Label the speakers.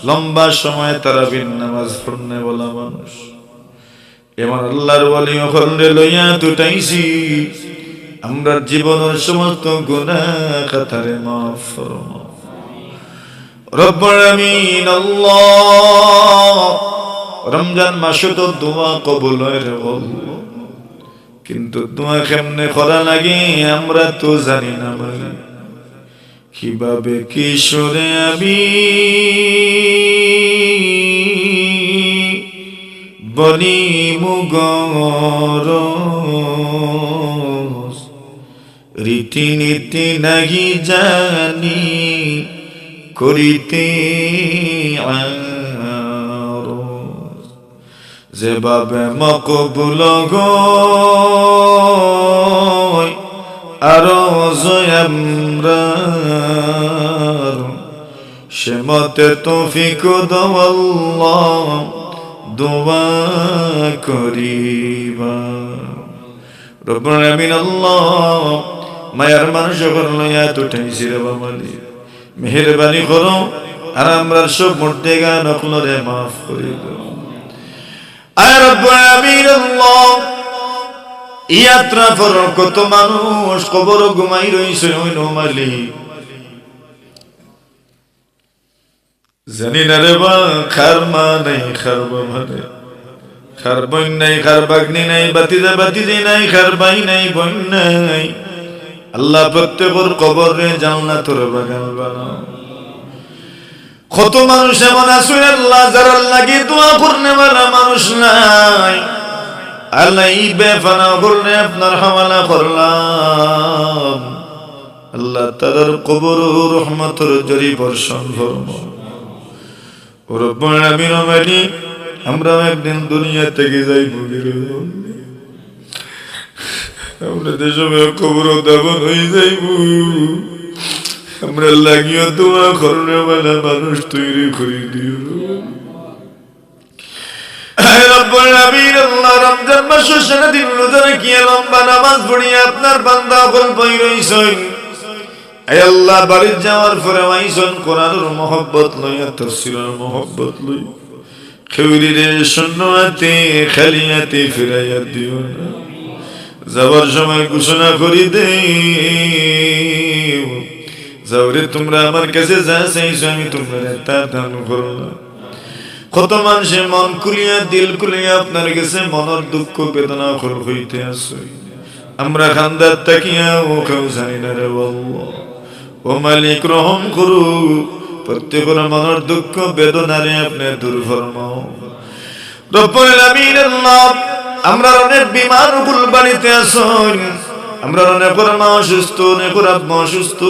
Speaker 1: লম্বা সময় তারাবির নামাজ পড়নে বলা মানুষ। এমন আল্লাহর ওয়ালি হলে লইয়া দুটাইছি, আমরা জীবনের সমস্ত গুনাহ খাতারে মাফ ফরমাও রব্বুল আমিন। আল্লাহ, রমজান মাসে তো দোয়া কবুল হয় রে আল্লাহ, কিন্তু দোয়া কেমনে করা লাগে আমরা তো জানি না। মালিক কিভাবে কিশোরে আমি বনি মুগর রীতিনীতি নাহি জানি করিতে আরজ, যেভাবে মকবুল গয় আরজ আমরার, সে মতে তৌফিক দাও আল্লাহ দোয়া করিবা রব্বুল আমিন। আল্লাহ, মায়ার মানুষ লইয়া তুঠাইছি রে বাবালি, মেহেরবানি করো আর আমরা সব মূর্তি গান অকলরে মাফ করে দাও আয় রব্বুল আমিন। আল্লাহ, ইয়াত্রা পর কত মানুষ কবর ঘুমাই রইছে ওই মালিক, জানি না রে বা খার মা নাই, খার বাবা নাই, খার বোন নাই, খার বাগনি নাই, বাতিজা বাতিজি নাই, খার ভাই নাই, বোন নাই। আল্লাহ প্রত্যেকের কবরে জান্নাতের বাগান বানাও। কত মানুষ এমন আছে আল্লাহ যারা লাগি দোয়া করনে वाला মানুষ নাই, আল্লাহ এই বেফানা করলে আপনার হাওয়ালা করলাম। আল্লাহ তাদের কবর রহমতের জরি বর্ষণ ফরমাও রব্বুল আমিন। মালিক, আমরা একদিন দুনিয়া থেকে যাইব, আমরা দেশে কবর দাফন হয়ে যাইব, আমরা লাগিয়ে দোয়া করলে वाला মানুষ তৈরি করে দিও রব্বুল আমিন। আল্লাহ, রমজান মাসে সারাদিন রোজা রাখিয়া লম্বা নামাজ পড়িয়া আপনার বান্দা হল বই রইছেন। আয় আল্লাহ, বাড়ি যাওয়ার পরে আইসন কোরআনের মহব্বত লইয়া, তাফসীরের মহব্বত লই, খেউরিরে শূন্যতে খালিয়াতে ফিরাইয়া দিও না। যাওয়ার সময় ঘোষণা করি দে, যাওরে তোমরা আমার কাছে যা চাইছো আমি তোমরা তা দান করলাম। কত মানুষে মন খুলিয়া দিল খুলিয়া আপনার কাছে মনের দুঃখ বেদনা হইতে আসো, আমরা খান্দার তাকিয়া ও কেউ জানি না রে আল্লাহ। ও মালিক, রহম করু, প্রত্যেকের মনের দুঃখ বেদনারে আপনি দূর ফরমাও রব্বুল আমিন। আল্লাহ, আমরা অনেক বিমার উপর বাড়িতে আসুন, আমরা অনেক মা অসুস্থ, অনেক আব্বা অসুস্থ।